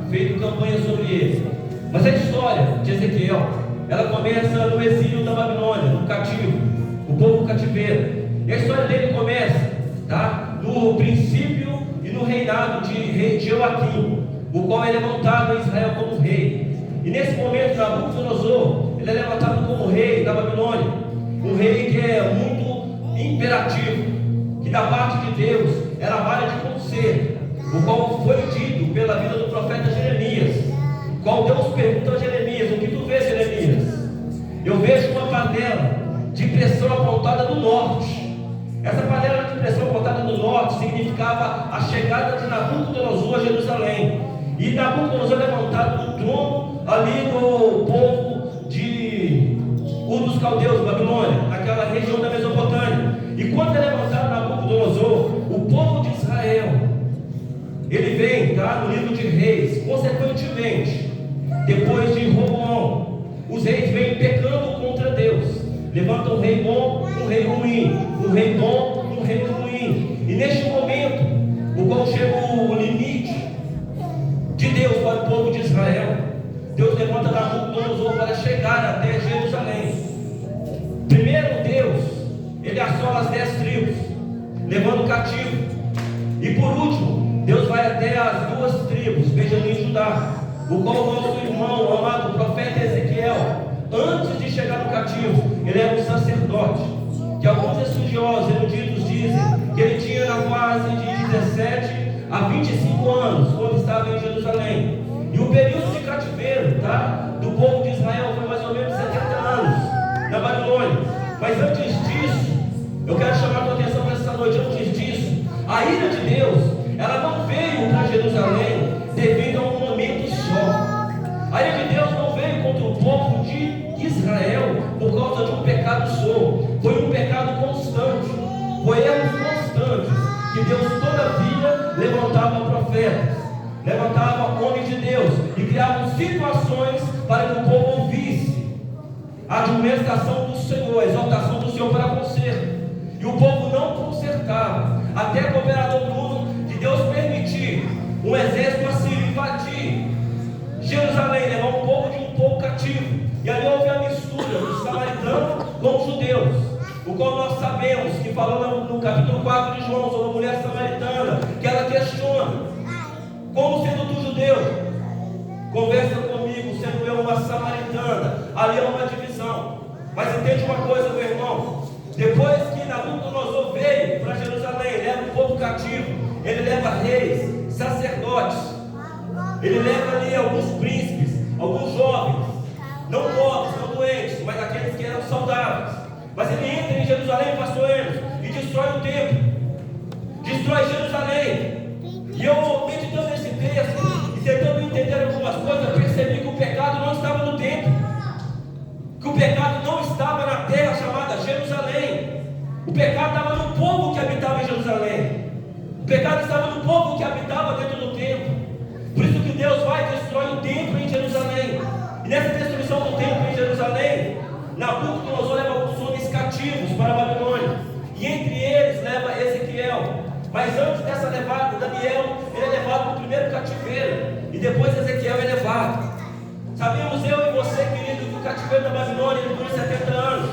feito campanha sobre ele. Mas a história de Ezequiel, ela começa no exílio da Babilônia, no cativo, o povo cativeiro. E a história dele começa, no princípio e no reinado de rei Joaquim, o qual é levantado em Israel como rei. E nesse momento, Nabucodonosor, ele é levantado como rei da Babilônia, um rei que é muito imperativo, que da parte de Deus era vara de conselho, o qual foi dito pela vida do profeta Jeremias, qual Deus pergunta a Jeremias: o que tu vês, Jeremias? Eu vejo uma panela de pressão apontada do norte. Essa panela de pressão apontada do norte significava a chegada de Nabucodonosor a Jerusalém. E Nabucodonosor levantado do trono ali do povo de dos caldeus, Babilônia, naquela região da Mesopotâmia. E quando é levantado Nabucodonosor, o povo de Israel, ele vem, no livro de Reis, consequentemente, depois de Roboão, os reis vêm pecando contra Deus. Levanta um rei bom, um rei ruim, um rei bom, um rei ruim. E neste momento, o qual chega o limite de Deus para o povo de Israel, Deus levanta Nabucodonosor para chegar até Jerusalém. Primeiro Deus, ele assola as 10 tribos, levando o cativo. E por último, Deus vai até as 2 tribos, Benjamim e Judá, o qual o nosso irmão amado profeta Ezequiel, antes de chegar no cativo, ele era um sacerdote, que alguns estudiosos eruditos dizem que ele tinha na fase de 17 a 25 anos, quando estava em Jerusalém. E o período de cativeiro, do povo de Israel foi mais ou menos 70 anos na Babilônia. Mas antes disso, eu quero chamar a tua atenção nessa noite. Antes disso, a ira de Deus, ela não veio para Jerusalém devido a um momento só. A ira de Deus não veio contra o povo de Israel por causa de um pecado só. Foi um pecado constante, foi erros constantes, que Deus toda vida levantava profetas, levantava homens de Deus e criava situações para que o povo ouvisse a admoestação do Senhor, a exaltação do Senhor para conserto. E o povo não consertava, até que o governador Bruno, de Deus permitir um exército assírio invadir Jerusalém, levar um povo cativo. E ali houve a mistura dos samaritanos com os judeus, o qual nós sabemos que falou no capítulo 4 de João sobre a mulher samaritana, que ela questiona: como sendo tu judeu, conversa comigo, sendo eu uma samaritana? Ali é uma divisão. Mas entende uma coisa, meu irmão: depois que Nabucodonosor veio para Jerusalém, leva o povo cativo, ele leva reis, sacerdotes, ele leva ali alguns príncipes, alguns jovens, não pobres, não doentes, mas aqueles que eram saudáveis. Mas ele entra em Jerusalém, pastor Emerson, e destrói o templo, destrói Jerusalém. E eu, meditando nesse texto e tentando entender algumas coisas, eu percebi que o pecado não estava no templo, que o pecado não estava na terra chamada Jerusalém. O pecado estava no povo que habitava em Jerusalém. O pecado estava no povo que habitava dentro do templo. Por isso que Deus vai e destrói o templo em Jerusalém. E nessa destruição do templo em Jerusalém, Nabucodonosor leva os homens cativos para a Babilônia, e entre eles leva Ezequiel. Mas antes dessa levada, Daniel, ele é levado para o primeiro cativeiro, e depois Ezequiel é levado. Sabemos eu e você, querido, que o cativeiro da Babilônia dura 70 anos.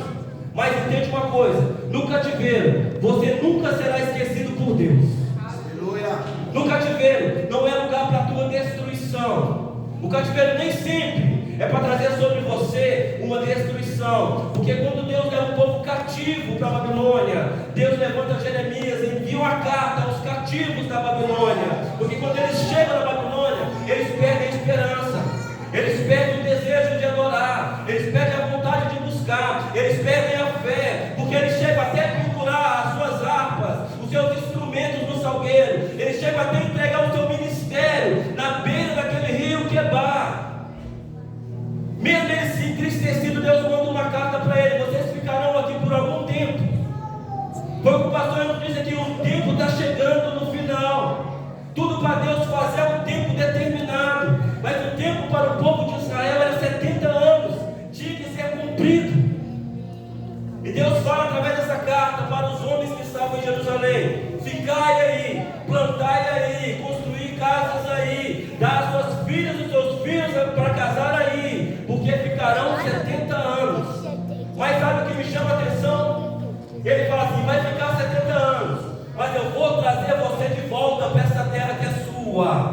Mas entende uma coisa: no cativeiro, você nunca será esquecido por Deus. Aleluia. No cativeiro não é lugar para a tua destruição. O cativeiro nem sempre é para trazer sobre você uma destruição. Porque quando Deus leva o povo cativo para a Babilônia, Deus levanta Jeremias e envia uma carta aos cativos da Babilônia. Porque quando eles chegam na Babilônia, eles perdem a esperança, eles perdem o desejo de adorar, eles perdem a vontade de buscar, eles perdem a fé, porque eles chegam até a pendurar as suas harpas, os seus instrumentos no salgueiro, eles chegam até a entregar o seu ministério na beira daquele rio Quebar. Mesmo ele se entristecido, Deus manda uma carta para ele: vocês ficarão aqui por algum tempo. Foi o que o pastor nos disse aqui: o tempo está chegando no final. Tudo para Deus fazer é um tempo determinado, mas o tempo para o povo de Israel era 70 anos, tinha que ser cumprido. E Deus fala através dessa carta para os homens que estavam em Jerusalém: ficai aí, plantai aí, construí casas aí, dá flutuar.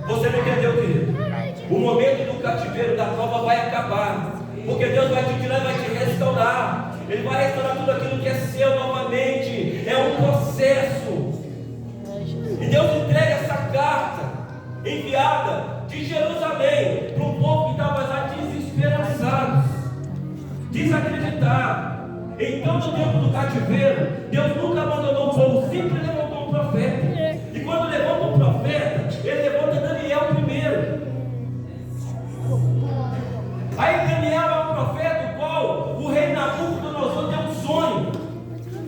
Você não entendeu, querido? O momento do cativeiro, da prova vai acabar, porque Deus vai te tirar e vai te restaurar. Ele vai restaurar tudo aquilo que é seu novamente. É um processo. E Deus entrega essa carta enviada de Jerusalém para um povo que estava já desesperançado, desacreditado. Então, no tempo do cativeiro, Deus nunca abandonou o povo, sempre levantou um profeta. E quando levanta um profeta, ele levanta Daniel primeiro. Aí Daniel é um profeta, o qual o rei Nabucodonosor deu um sonho.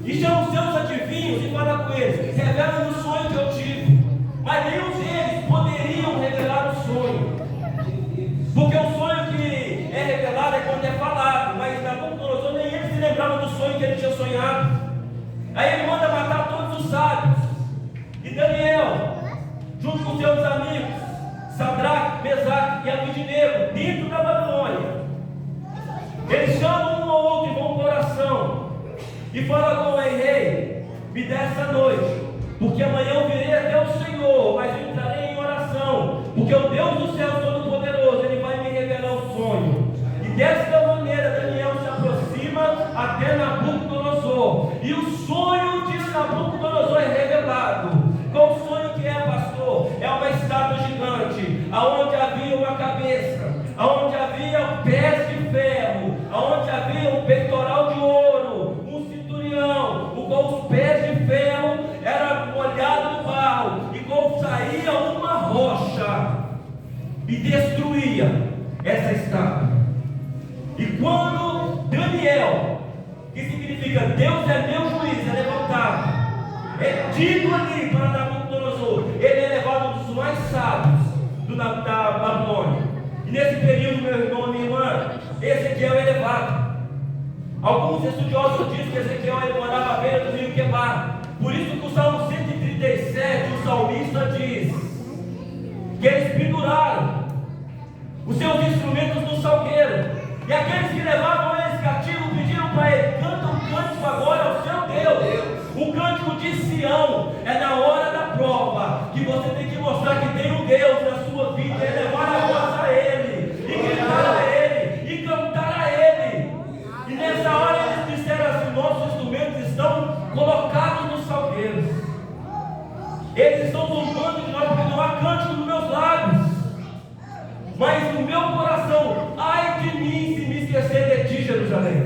E chama os seus adivinhos e fala com eles: revela-me o sonho que eu tive. Mas nenhum deles poderiam revelar o sonho, porque o sonho que é revelado é quando é falado. Mas Nabucodonosor nem ele se lembrava do sonho que ele tinha sonhado. Aí ele manda matar todos os sábios. E Daniel, junto com seus amigos Sadraque, Mesaque e Abednego, dentro da Babilônia, eles chamam um ao outro e vão para oração e falam com o rei: me dê essa noite, porque amanhã eu virei até o Senhor, mas eu entrarei em oração, porque o Deus do céu Todo-Poderoso, Ele vai me revelar o sonho. E desta maneira Daniel se aproxima até Nabucodonosor, e o sonho de Nabucodonosor é revelado. Qual o sonho que é, pastor? É uma estátua gigante, aonde havia uma cabeça, aonde havia pés de ferro, aonde havia um peitoral de ouro, um cinturão, o qual os pés de ferro era molhado no barro, e qual saía uma rocha e destruía essa estátua. E quando Daniel, que significa Deus é meu juiz, é levantado, é dito ali para Nabucodonosor, ele é levado um dos mais sábios da Babilônia. E nesse período, meu irmão, minha irmã, Ezequiel é levado. Alguns estudiosos dizem que Ezequiel ele morava à beira do rio Quebar. Por isso que o Salmo 137, o salmista diz que eles penduraram os seus instrumentos no salgueiro. E aqueles que levavam eles cativos pediram para ele: canta um cântico agora ao seu Deus. O cântico de Sião é na hora da prova, que você tem que mostrar que tem um Deus na sua vida, é levar a voz a Ele, e gritar a Ele, e cantar a Ele. E nessa hora eles disseram assim: nossos instrumentos estão colocados nos salgueiros, eles estão zombando de nós, porque não há cântico nos meus lábios, mas no meu coração, ai de mim se me esquecer de ti, Jerusalém.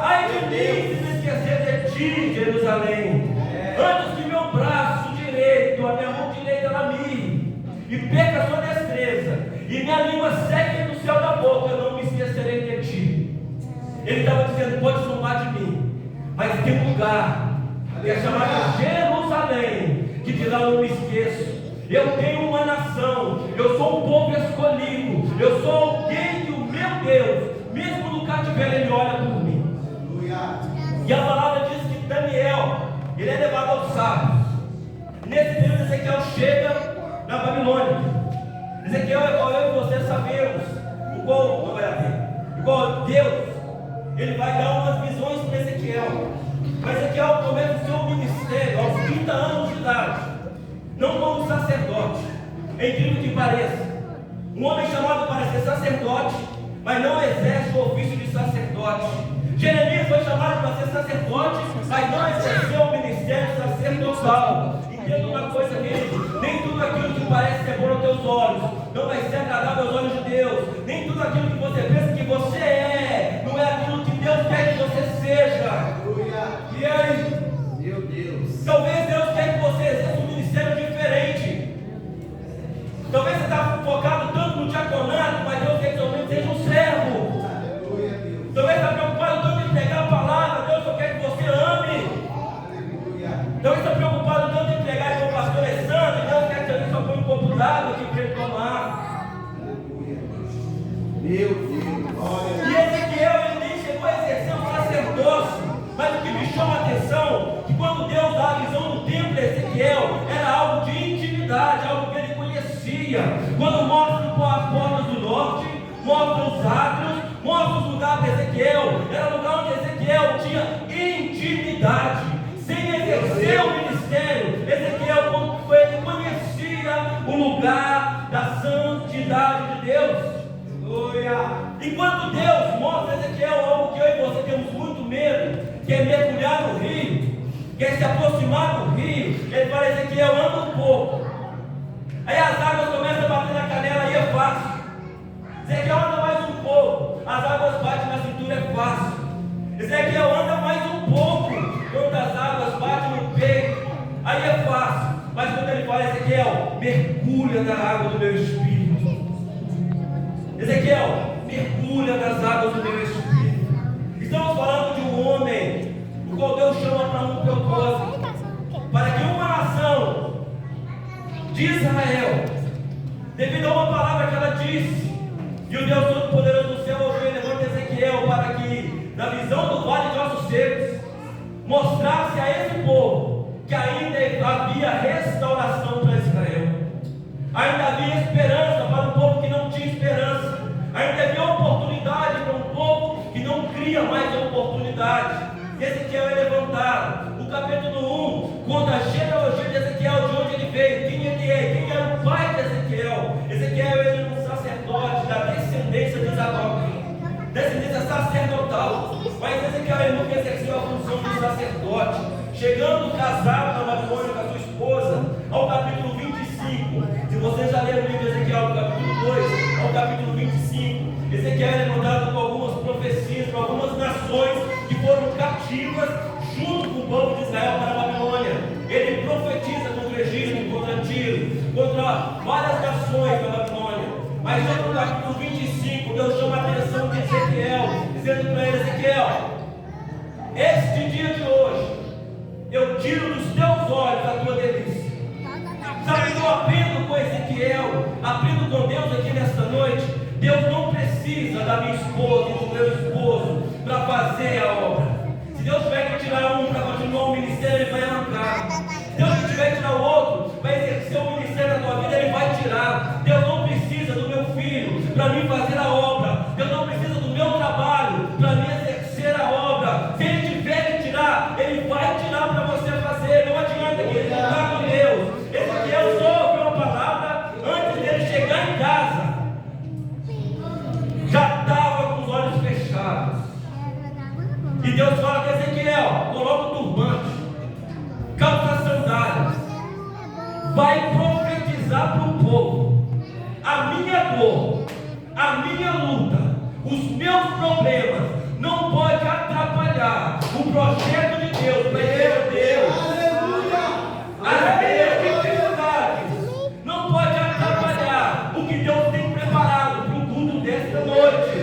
Ai de mim se me esquecer de ti, Jerusalém. Antes que meu braço direito, a minha mão direita, ela mire e perca a sua destreza, e minha língua seque no céu da boca, eu não me esquecerei de ti. Ele estava dizendo: pode zombar de mim, mas tem um lugar que é chamado Jerusalém, que de lá eu não me esqueço. Eu tenho uma nação, eu sou um povo escolhido, eu sou alguém que o meu Deus, mesmo no cativeiro, Ele olha por mim. E a palavra diz que Daniel, ele é levado aos sábios. Nesse período, Ezequiel chega na Babilônia. Ezequiel é qual eu e você sabemos, o qual Deus, ele vai dar umas visões para Ezequiel. Mas Ezequiel começa o seu ministério aos 30 anos de idade, não como sacerdote. É incrível que pareça, um homem chamado para ser sacerdote, mas não exerce o ofício de sacerdote. Jeremias foi chamado para ser sacerdote, mas não exerceu o ministério sacerdotal. Entenda uma coisa, querido: nem tudo aquilo que parece ser bom aos teus olhos não vai ser agradável aos olhos de Deus. Nem tudo aquilo que você pensa que você é, não é aquilo que Deus quer que você seja. E aí? Meu Deus. Talvez Deus quer que você exerça um ministério diferente. Talvez você está focado tanto no diaconato, mas Deus quer que você seja um servo. Talvez está preocupado tanto em pregar a palavra, Deus só quer que você ame. Talvez está preocupado tanto em pregar com o pastor Alessandro, e Deus quer que você só põe um copo d'água aqui para ele tomar. Meu Deus. E Ezequiel, ele nem chegou a exercer o sacerdócio, mas o que me chama a atenção, que quando Deus dá a visão do templo de Ezequiel, era algo de intimidade, algo que ele conhecia. Quando mostra as portas do norte, mostra os átrios, mostra os lugares de Ezequiel, era lugar onde Ezequiel tinha intimidade, sem exercer o ministério. Ezequiel, ele conhecia o lugar da santidade de Deus. Enquanto Deus mostra a Ezequiel algo que eu e você temos muito medo, que é mergulhar no rio, que é se aproximar do rio, ele fala: Ezequiel, anda um pouco. Aí as águas começam a bater na canela e é fácil. Ezequiel, anda mais um pouco, as águas batem na cintura, é fácil. Ezequiel, anda mais um pouco, quando as águas batem no peito, aí é fácil. Mas quando ele fala: Ezequiel, mergulha na água do meu espírito. Ezequiel, mergulha nas águas do meu espírito. Estamos falando de um homem, o qual Deus chama para um propósito, para que uma nação de Israel, devido a uma palavra que ela disse, e o Deus Todo-Poderoso do céu ouviu e levanta Ezequiel para que, na visão do vale de ossos secos, mostrasse a esse povo que ainda havia restauração para Israel, ainda havia esperança para um povo que não tinha esperança, ainda havia oportunidade para um povo que não cria mais a oportunidade. Ezequiel é levantado. O capítulo 1 conta a genealogia de Ezequiel, de onde ele veio, quem ele é, quem era o pai de Ezequiel. Ezequiel era um sacerdote da descendência de Zadok, descendência sacerdotal, mas Ezequiel nunca exerceu a função de sacerdote. Chegando casado na Babilônia com a sua esposa, ao capítulo 25, se você já leu o livro de Ezequiel, do capítulo 2 ao capítulo 25, Ezequiel é levantado com algumas profecias para algumas nações que foram cativas junto com o povo de Israel para a Babilônia. Ele profetiza contra o Egito, contra Tiro, contra várias nações da Babilônia. Mas no capítulo 25, Deus chama a atenção de Ezequiel, dizendo para ele: Ezequiel, este dia de hoje eu tiro dos teus olhos a tua delícia. Sabe, eu aprendo com Ezequiel, aprendo com Deus aqui nesta noite. Deus não precisa da minha esposa e do meu esposo para fazer a obra. Se Deus tiver que tirar um para continuar o ministério, ele vai arrancar. Se Deus tiver que tirar o outro para exercer o ministério da tua vida, ele vai tirar. Deus não precisa do meu filho para mim fazer a obra. Deus não precisa do meu trabalho para mim exercer a obra. Se ele tiver que tirar, ele vai tirar para você fazer. Não adianta que ele não está com Deus. Ezequiel só ouviu uma palavra antes dele chegar em casa. Já estava com os olhos fechados. E Deus fala com Ezequiel: coloca o turbante, calça as sandálias, vai profetizar para o povo. A minha dor, a minha luta, os meus problemas não pode atrapalhar o projeto de Deus para Deus. As minhas dificuldades não pode atrapalhar o que Deus tem preparado para o culto desta noite.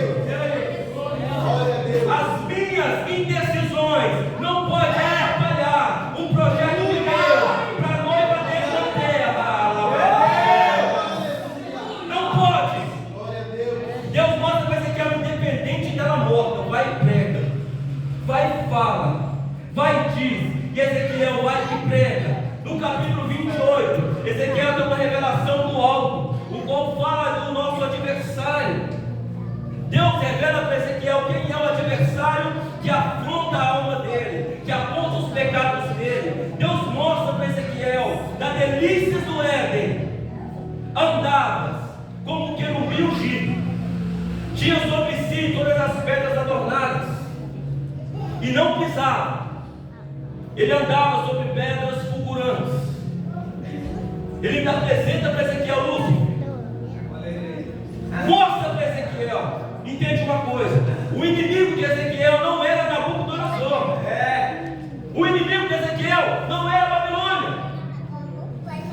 As minhas indecisões não podem atrapalhar o projeto de Deus para a noiva dele na terra. Não pode. Deus mostra para Ezequiel, independente dela morta, vai e prega, vai e fala, vai e diz. E Ezequiel vai e prega. No capítulo 28, Ezequiel tem uma revelação do alto, o qual fala do nosso adversário. Deus revela para Ezequiel quem é o adversário que afronta a alma dele, que aponta os pecados dele. Deus mostra para Ezequiel, da delícia do Éden, andavas como um querubim ungido, tinha sobre si todas as pedras adornadas, e não pisava. Ele andava sobre pedras fulgurantes. Ele ainda apresenta para Ezequiel Lúcifer. Mostra para Ezequiel. Entende uma coisa: o inimigo de Ezequiel não era Nabucodonosor. O inimigo de Ezequiel não era Babilônia.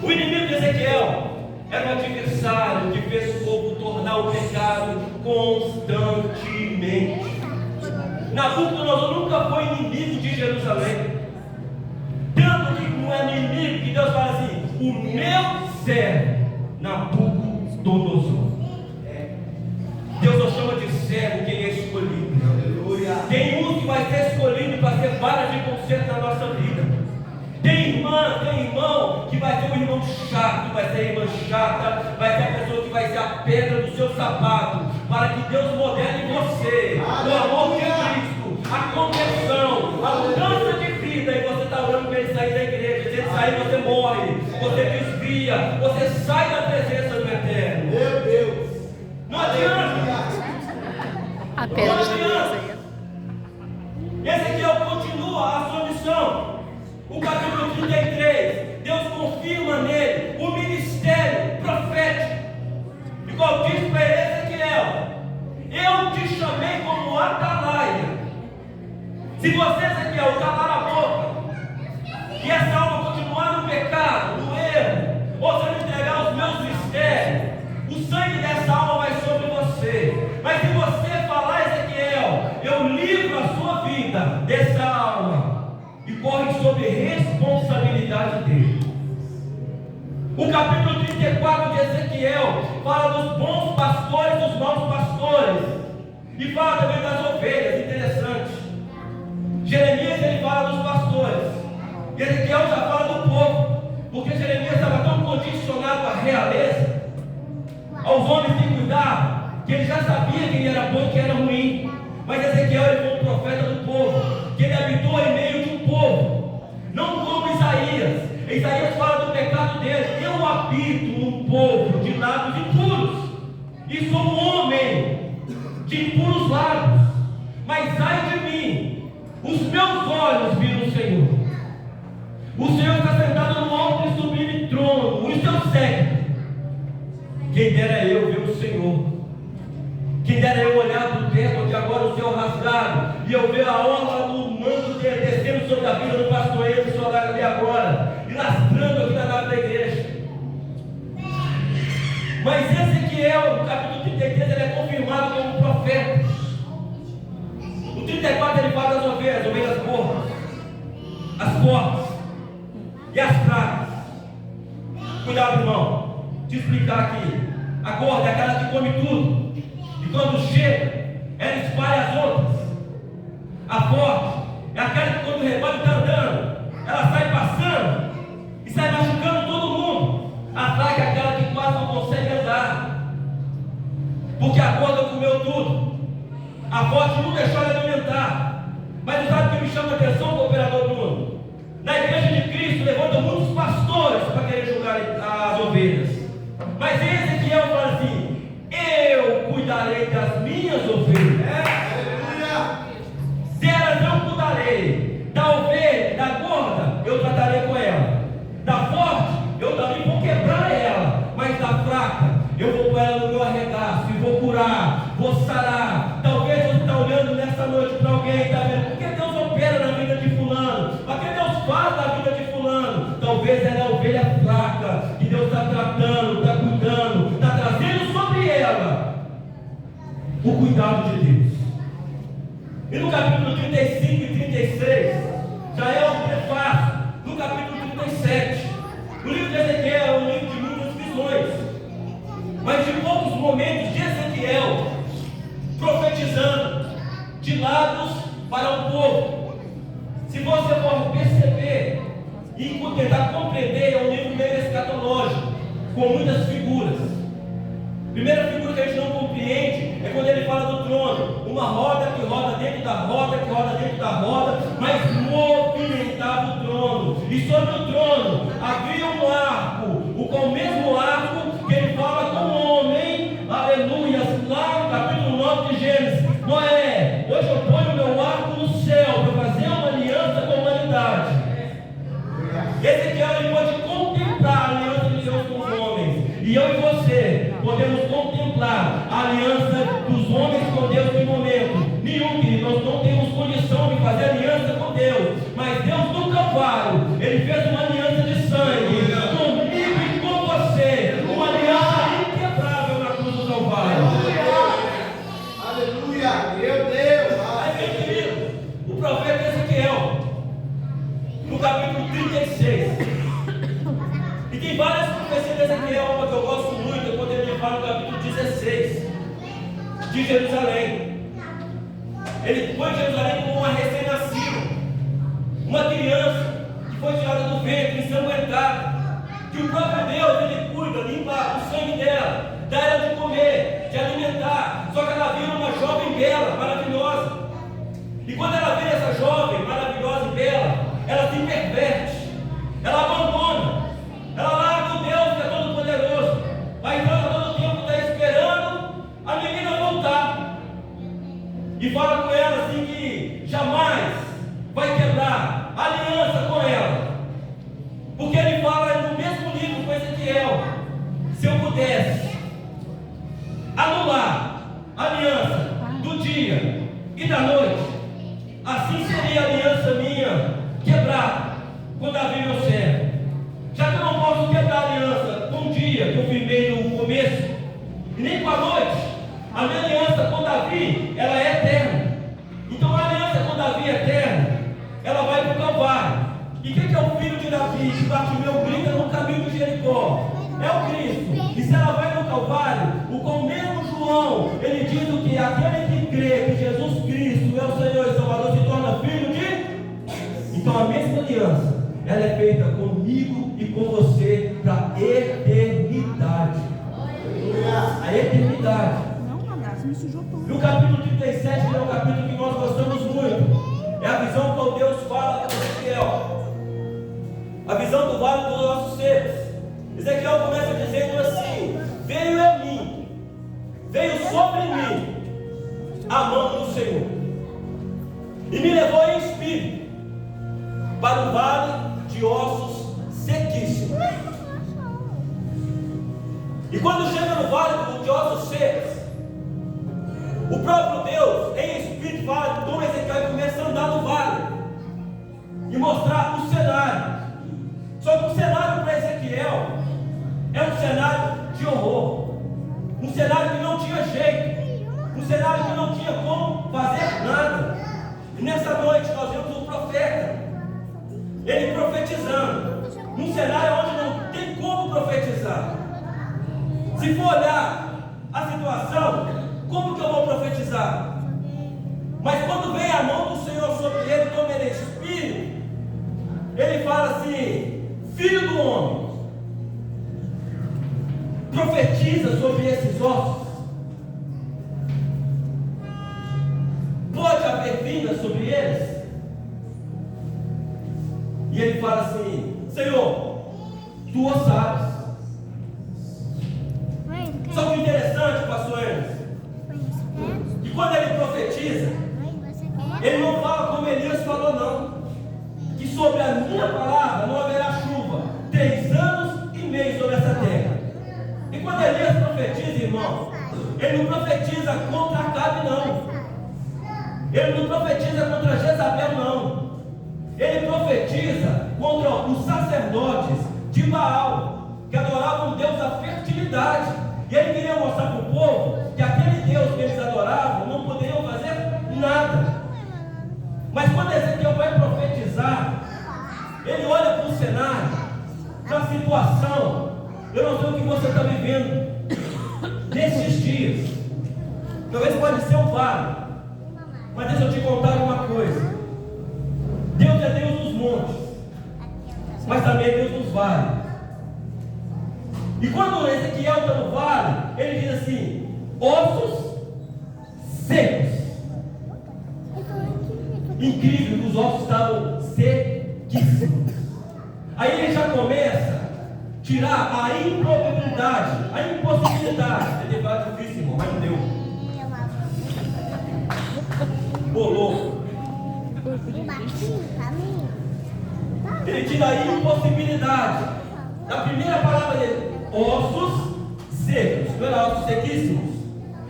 O inimigo de Ezequiel era um adversário que fez o povo tornar o pecado constantemente. Nabucodonosor nunca foi inimigo de Jerusalém. Tanto que não é inimigo que Deus fala assim: o meu servo Nabucodonosor. Deus não chama de servo quem é escolhido. Tem um que vai ser escolhido para ser vara de conserto na nossa vida. Tem irmão que vai ser um irmão chato, vai ser a irmã chata, vai ser a pessoa que vai ser a pedra do seu sapato, para que Deus modele em você o amor de Cristo, a conversão, a mudança de vida. E você está orando para ele sair da igreja. Se ele sair, você morre. você desvia, você sai da presença do Eterno. Meu Deus! Não adianta. Não adianta. Ezequiel continua a sua missão. O capítulo 33, Deus confirma nele o ministério profético. E qual diz para ele: Ezequiel, eu te chamei como atalaia. Se você, Ezequiel, calar a boca e essa alma continuar no pecado, no erro, ou se eu entregar os meus mistérios, o sangue dessa alma vai sobre você. Mas se você falar, Ezequiel, eu livro a sua vida dessa alma, e corre sobre responsabilidade dele. O capítulo 34 de Ezequiel fala dos bons pastores e dos maus pastores, e fala também das ovelhas. Interessante. Jeremias ele fala dos pastores, e Ezequiel já fala do povo, porque Jeremias estava tão condicionado à realeza, aos homens que cuidavam, que ele já sabia quem era bom e quem era ruim. Mas Ezequiel ele foi um profeta do povo, que ele habitou em meio de um povo, não como Isaías. Isaías fala do pecado dele: eu habito num povo de lábios impuros, e sou um homem de impuros lábios. Mas ai de mim, os meus olhos viram o Senhor. O Senhor está sentado no alto e sublime trono, o seu séquito. Quem dera eu ver o Senhor. Quem dera eu olhar para o teto onde agora o céu rasgado, e eu ver a orla do manto dele descendo sobre a vida do pastoreiro do soldado ali agora, e lastrando aqui na nave da igreja. Mas Ezequiel, no capítulo 33, ele é confirmado como profeta. No 34 ele fala das ovelhas gordas, as porcas e as pragas. Cuidado, irmão, te explicar aqui. A gorda é aquela que come tudo, e quando chega, ela espalha as outras. A forte é aquela que quando o rebanho está andando, ela sai passando e sai machucando todo mundo. A fraca é aquela que quase não consegue andar, porque a gorda comeu tudo. A forte não deixou ela alimentar. Mas sabe o que me chama a atenção, cooperador Bruno? Na igreja de Cristo levantam muitos pastores para querer julgar as ovelhas. Mas Ezequiel fala assim: eu cuidarei das minhas ovelhas. Delas eu cuidarei. Da ovelha, da gorda, eu tratarei com ela. Da forte, eu também vou quebrar ela. Mas da fraca, eu vou pôr ela no meu arregaço e vou curar, vou sarar. Talvez você está olhando nessa noite para alguém e está vendo: por que Deus opera na vida de fulano? Por que Deus faz na vida de fulano? Talvez ela é a ovelha fraca, que Deus está tratando, está cuidando, está trazendo sobre ela o cuidado de Deus. E no capítulo 35 e 36, já é o prefácio. No capítulo 37, o livro de Ezequiel é um livro de muitas visões, mas de poucos momentos de Ezequiel profetizando de lados para o povo. Se você for perceber e tentar compreender, é um livro meio escatológico, com muitas figuras. A primeira figura que a gente não compreende é quando ele fala do trono, uma roda que roda dentro da roda, que roda dentro da roda, mas movimentava o trono, e sobre o trono havia um arco, o mesmo arco que ele fala com o homem, aleluia, lá no capítulo 9 de Gênesis: Noé, hoje eu ponho o meu arco no céu para fazer uma aliança com a humanidade. Ezequiel ele pode contemplar a aliança de Deus com os homens, e eu e você podemos contemplar a aliança dos homens com Deus em momento nenhum, que nós não temos condição de fazer aliança com Deus, mas Deus no Calvário, ele fez uma aliança de sangue comigo e com você, uma aliança inquebrável na cruz do Calvário. Aleluia! Meu Deus! Aí, meu querido, o profeta Ezequiel, no capítulo 36, e tem várias profecias de Ezequiel, uma que eu gosto muito, quando ele fala no capítulo 16 de Jerusalém. Ele foi em Jerusalém como uma recém-nascida, uma criança que foi tirada do ventre, ensanguentada, que o próprio Deus ele cuida, limpa o sangue dela, dá ela de comer, de alimentar. Só que ela vira uma jovem bela, maravilhosa, e quando ela vê essa jovem maravilhosa e bela, ela se perverte, ela abandona, ela eu pudesse anular a aliança do dia e da noite, assim seria a aliança minha quebrada com Davi, meu servo. Já que eu não posso quebrar a aliança com o dia que eu firmei no começo, e nem com a noite, a minha aliança com Davi, ela é eterna. Então a aliança com Davi é eterna, ela vai para o Calvário. E quem é o filho de Davi, que Bartimeu grita no caminho de Jericó? É o Cristo. E se ela vai no Calvário, com o mesmo João, ele diz o que? Aquele que crê que Jesus Cristo é o Senhor e Salvador se torna filho de... Então a mesma aliança, ela é feita comigo e com você para a eternidade. A eternidade. E o capítulo 37, que é um capítulo que nós gostamos muito, é a visão que Deus fala para Ezequiel. A visão do vale dos nossos seres. Ezequiel começa dizendo assim: veio a mim, veio sobre mim a mão do Senhor, e me levou em espírito para o vale de ossos sequíssimos. E quando chega no vale de ossos secos, o próprio Deus em espírito fala com Ezequiel e começa a andar no vale e mostrar o cenário. Só que o cenário para Ezequiel é um cenário de horror, um cenário que não tinha jeito, um cenário que não tinha como fazer nada. E nessa noite nós vemos um profeta, ele profetizando, num cenário onde não tem como profetizar. Se for olhar a situação, como que eu vou profetizar? Mas quando vem a mão do Senhor sobre ele, como ele é espírito, ele fala assim: filho do homem, profetiza sobre esses ossos. Pode haver vida sobre eles? E ele fala assim: Senhor, tu o sabes. Só que interessante, pastor Hermes, que quando ele profetiza, ele não fala como Elias falou, não, que sobre a minha palavra não haverá chuva 3 anos e meio sobre essa terra. E quando Elias profetiza, irmão, ele não profetiza contra Acabe, não. Ele não profetiza contra Jezabel, não. Ele profetiza contra os sacerdotes de Baal, que adoravam o Deus da fertilidade. E ele queria mostrar para o povo que aquele Deus que eles adoravam não poderiam fazer nada. Mas quando Ezequiel vai profetizar, ele olha para o cenário, para a situação. Eu não sei o que você está vivendo nesses dias. Talvez pode ser um vale, mas deixa eu te contar uma coisa. Deus é Deus dos montes, mas também é Deus dos vales. E quando Ezequiel está no vale, ele diz assim: ossos secos. Incrível que os ossos estavam sequíssimos. Aí ele já começa a tirar a improbabilidade, a impossibilidade. Ele vai difícil, irmão, mas não deu. Bolou. Ele tira a impossibilidade da primeira palavra dele: ossos secos. Não era ossos sequíssimos?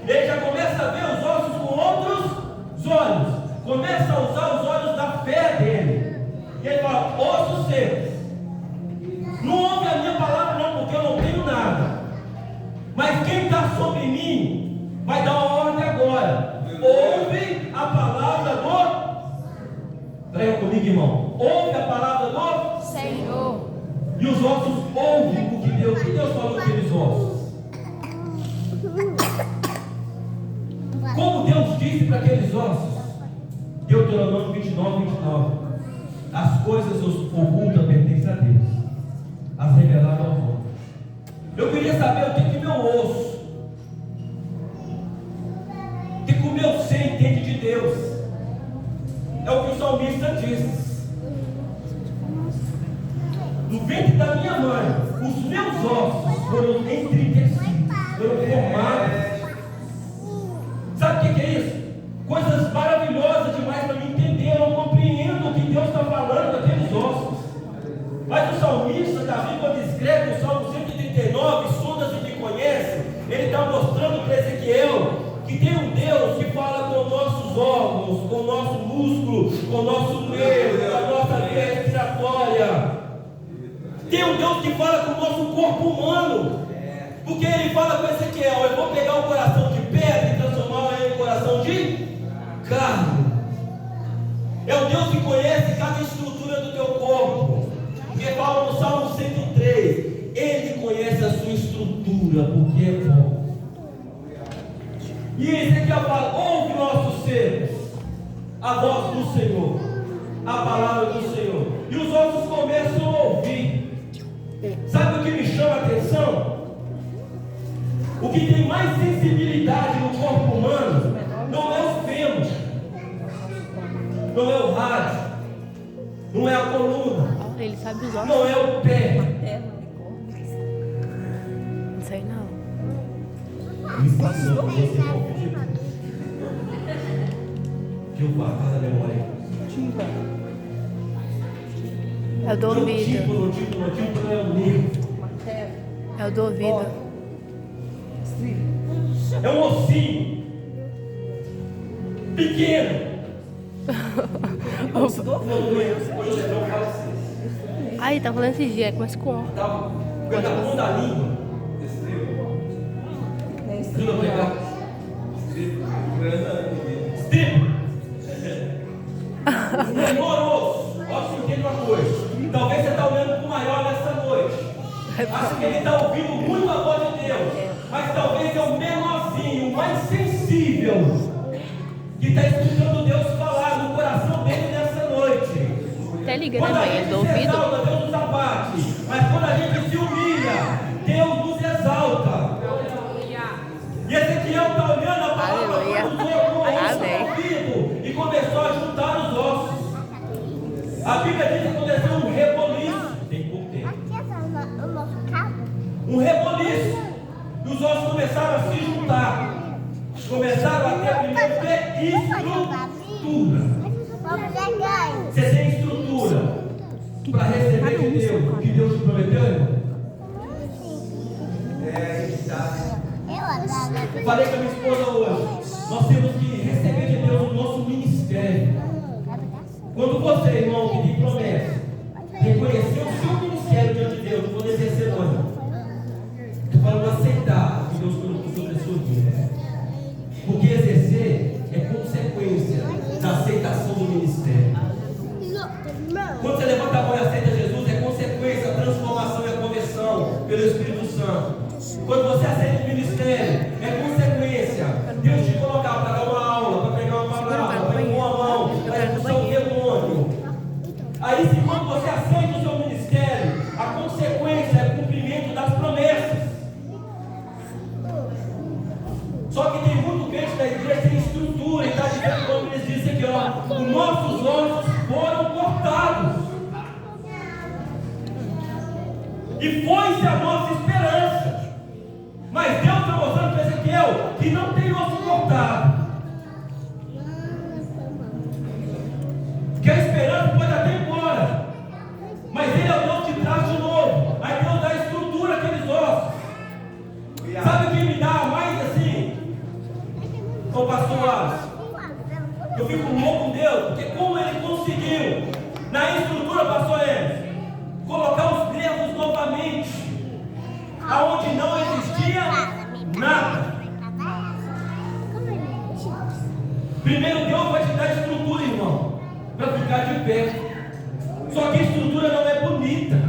Ele já começa a ver os ossos com outros olhos. Começa a usar os olhos da fé dele. E ele fala: ossos secos. Não ouve a minha palavra não, porque eu não tenho nada. Mas quem está sobre mim vai dar uma ordem agora. Ouve a palavra do... Leia comigo, irmão. Ouve a palavra do Senhor. E os ossos ouvem o que Deus falou com aqueles ossos. Como Deus disse para aqueles ossos, Deuteronômio 29. As coisas ocultas pertencem a Deus, as reveladas ao homem. Eu queria saber o que meu osso, o que o meu ser entende de Deus. É o que o salmista diz: no ventre da minha mãe, os meus ossos foram entristecidos, foram formados. Sabe o que é isso? Coisas maravilhosas demais para mim entender. Eu não compreendo o que Deus está falando daqueles ossos. Mas o salmista Davi, quando escreve o Salmo 139, sonda-se de com o nosso nervo, com a nossa via respiratória. Tem um Deus que fala com o nosso corpo humano. Porque ele fala com Ezequiel: eu vou pegar o coração de pedra e transformar ele em coração de carne. É o Deus que conhece cada estrutura do teu corpo. Porque fala no Salmo 103: Ele conhece a sua estrutura, porque é bom. E Ezequiel fala: ouve nossos seres, a voz do Senhor, a palavra do Senhor. E os ossos começam a ouvir. Sabe o que me chama a atenção? O que tem mais sensibilidade no corpo humano não é o fêmur, não é o rádio, não é a coluna, Ele sabe os ossos. não é o pé. Não sei não. Jeová, faz a memória. É o do ouvido. Tímpano é o nervo. É o do ouvido. É um ossinho pequeno. Aí, tá falando esses dias, começa com O. Tá, coisa da ponta da língua. Língua pegada. Strip. Moroso. Ó, se entende uma coisa. Talvez você está olhando para o maior nessa noite. Acho que ele está ouvindo muito a voz de Deus. Mas talvez é o menorzinho, o mais sensível, que está escutando Deus falar no coração dele nessa noite. Até liga, Quando né, a mãe? gente Do se ouvido. exalta, Deus nos abate. Mas quando a gente se humilha, Deus nos exalta. E Ezequiel está olhando a palavra, Aleluia. com o ouvido e começou a juntar os ossos. A Bíblia diz que aconteceu um reboliço. Tem pouco tempo. Um reboliço. E os ossos começaram a se juntar. Começaram a ter primeiro que estrutura. Você tem estrutura para receber de Deus o que Deus te prometeu, irmão? Falei com a minha esposa hoje. Nós temos que receber de Deus o nosso ministério. Quando você, irmão, que tem promessa, reconhecer o seu ministério diante de Deus, não vou exercer não, irmão. Estou falando aceitar o que Deus colocou sobre a sua vida. Porque exercer é consequência da aceitação do ministério. Quando você levanta a mão e aceita Jesus, é consequência da transformação e a conversão pelo Espírito Santo. Quando você aceita o ministério, é consequência Deus te colocar para dar uma aula, para pregar uma palavra, para impor a mão, para expulsar o demônio. Aí, se quando você aceita o seu ministério, a consequência é o cumprimento das promessas. Só que tem muito crente da igreja sem estrutura, e está dizendo, como eles dizem aqui, ó, os nossos ossos foram cortados. E foi-se a nossa esperança. Mas Deus está mostrando para Ezequiel que não tem osso cortado. Que a esperança pode até ir embora. Mas Ele é o Deus que traz de novo. Aí Deus dá a estrutura àqueles ossos. Sabe o que me dá mais assim? Ô pastor Alisson, eu fico louco com Deus, porque como Ele conseguiu, na estrutura, pastor Emerson, colocar os nervos novamente, aonde não existia nada. Primeiro Deus vai te dar estrutura, irmão, para ficar de pé. Só que a estrutura não é bonita.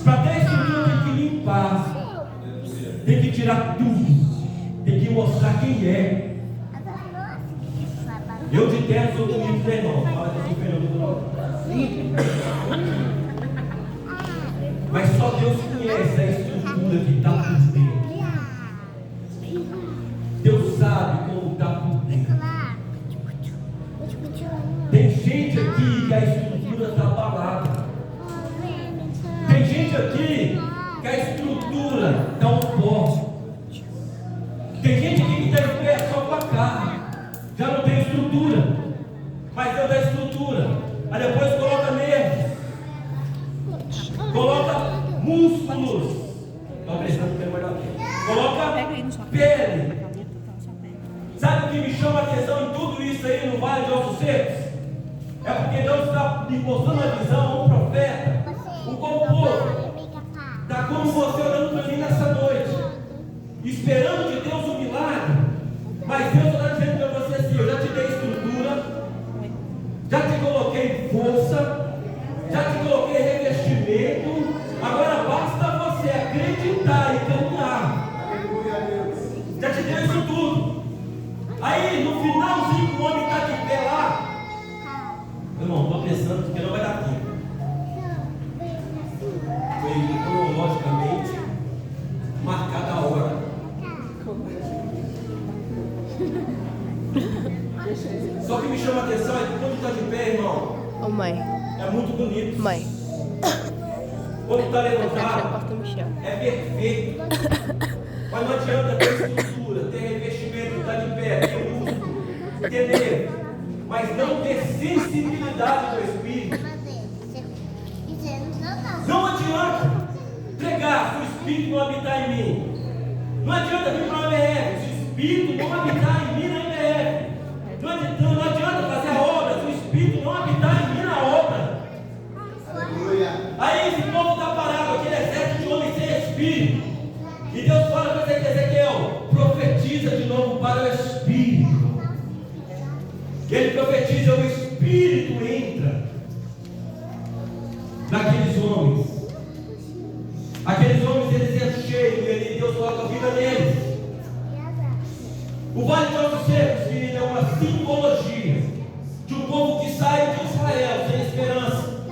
Para ter a estrutura tem que limpar, tem que tirar tudo, tem que mostrar quem é. Eu de terra sou bonito, né, irmão? Fala assim, Fernando. Mas só Deus conhece a estrutura que está por dentro. Deus sabe como está por dentro. Tem gente aqui que a estrutura está abalada. Tem gente aqui que a estrutura está um pó. Tem gente aqui que está em pé só com a carne. Já não tem estrutura. Mas Deus dá estrutura. Aí depois coloca nervos. Coloca músculos. Coloca pele. Sabe o que me chama a atenção em tudo isso aí no Vale de Ossos Secos? É porque Deus está lhe mostrando a visão a um profeta. O povo está como você olhando para mim nessa noite, esperando de Deus um milagre. Mas Deus está dizendo para você assim: eu já te dei estrutura, já te coloquei força, já te coloquei revestimento. Agora basta você acreditar e caminhar. Já te deu isso tudo. Aí no finalzinho o homem está de pé lá. Eu não estou pensando que não vai dar tempo. Foi cronologicamente marcada a hora. Só que me chama a atenção é que quando está de pé, irmão, Ô mãe, é muito bonito. mãe, Quando está tá tirando levantado, porta Michel. é perfeito. Mas não adianta ter estrutura, ter revestimento, estar de pé, ter músculo, entender? Mas não ter sensibilidade do Espírito. Não adianta pregar se o Espírito não habitar em mim. Não adianta vir para a IBF se o Espírito não habitar em mim na IBF. Não adianta fazer a obra se o Espírito não habitar em mim na obra. Aí esse povo está parado, aquele exército de homens sem Espírito. E Deus fala para Ezequiel: profetiza de novo para o Espírito. Ele profetiza, o Espírito entra naqueles homens. Aqueles homens, eles eram cheios, e Deus coloca a vida neles. O Vale de Ossos Secos, querido, é uma simbologia de um povo que sai de Israel sem esperança,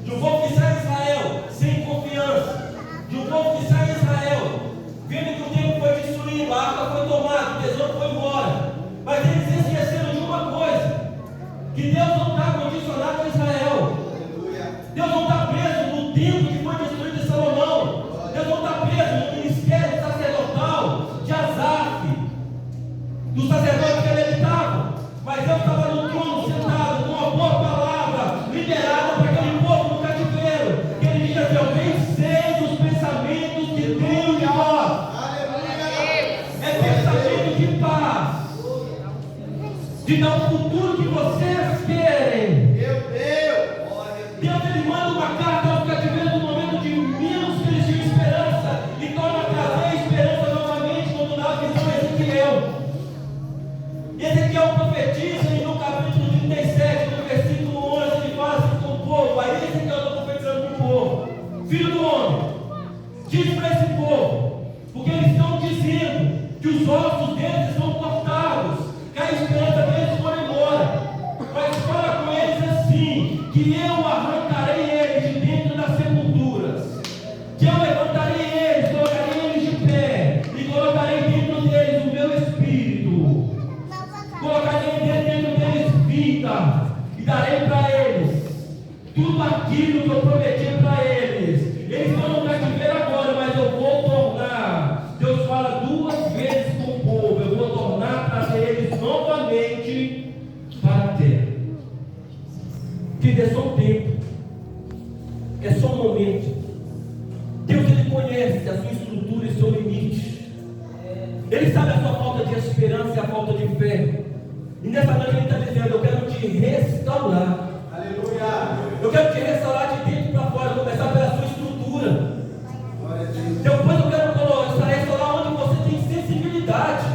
de um povo que sai de Israel sem confiança, de um povo que sai de Israel vendo que o tempo foi destruído, a água foi tomada, o tesouro foi embora. Mas eles esqueceram de uma coisa: que Deus não está condicionado a Israel. Deus não está preso no templo que foi destruído de Salomão. Deus não está preso no ministério sacerdotal de Asaf, do sacerdote que ele habitava. Mas Deus estava no trono sentado com uma boa palavra liberada para aquele povo no cativeiro. Que ele diz assim: eu vencei os pensamentos que tenho de vós. É pensamento de paz, de dar o futuro que vocês querem. Deus, ele manda uma carta aos cativeiros no momento de menos que eles tinham esperança, e torna a trazer esperança novamente quando dá a visão a Ezequiel. E Ezequiel profetiza, e no capítulo 37, no versículo 11, ele fala assim com o povo. Aí Ezequiel está profetizando com o povo: filho do homem, diz para esse povo, porque eles estão dizendo que os ossos deles estão cortados, que a esperança deles foi embora. Mas fala com eles assim: que eu arrancarei eles de dentro das sepulturas, que eu levantarei eles, colocarei eles de pé, e colocarei dentro deles o meu espírito, colocarei dentro deles vida, e darei para eles tudo aquilo que eu prometi para eles. Eles estão no cativeiro agora, mas eu vou tornar. Deus fala duas vezes com o povo: eu vou tornar a trazer eles novamente para a terra. Que é só um tempo, é só um momento. Deus, ele conhece a sua estrutura e seu limite. Ele sabe a sua falta de esperança e a falta de fé. E nessa noite ele está dizendo: eu quero te restaurar. Aleluia. Eu quero te restaurar de dentro para fora, começar pela sua estrutura. Depois eu quero restaurar onde você tem sensibilidade.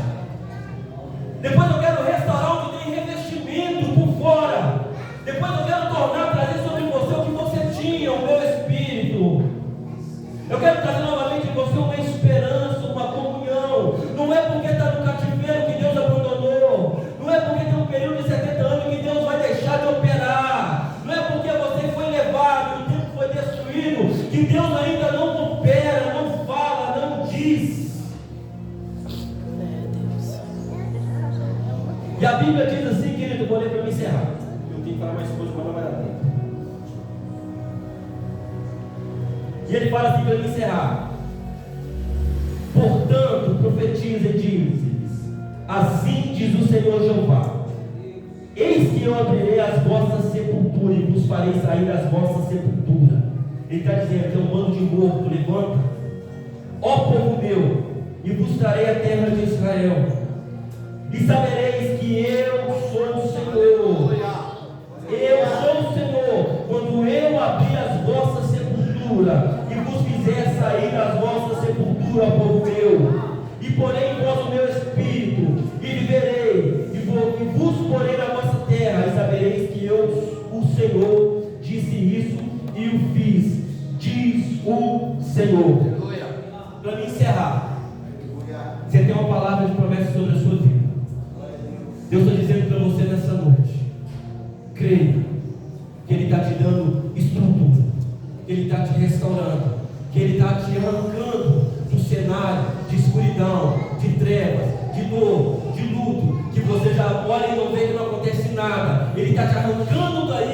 Depois eu quero restaurar onde tem revestimento por fora. Depois eu quero trazer sobre você o que você tinha, o meu espírito. Eu quero trazer novamente em você uma esperança, uma comunhão. Não é porque está no cativeiro que Deus abandonou. Não é porque tem um período de 70 anos que Deus vai deixar de operar. Não é porque você foi levado e o tempo foi destruído que Deus ainda não opera, não fala, não diz. E a Bíblia diz assim, querido, vou ler para me encerrar. Eu tenho que falar mais coisas, mas não vai dar tempo. E ele fala assim para me encerrar: portanto, profetiza e diz: assim diz o Senhor Jeová: eis que eu abrirei as vossas sepulturas e vos farei sair das vossas sepulturas. Ele está dizendo que é um bando de morto, levanta, ó povo meu, e vos trarei a terra de Israel, e sabereis que eu sou o Senhor. Eu e porei em vós o meu espírito, e viverei, e vos porei na vossa terra, e sabereis que eu, o Senhor, disse isso e o fiz, diz o Senhor. Para me encerrar, você tem uma palavra de promessa sobre a sua vida. Deus está dizendo para você nessa noite: creia que Ele está te dando estrutura, que Ele está te restaurando, que Ele está te arrancando do cenário de escuridão, de trevas, de dor, de luto, que você já olha e não vê que não acontece nada. Ele está te arrancando daí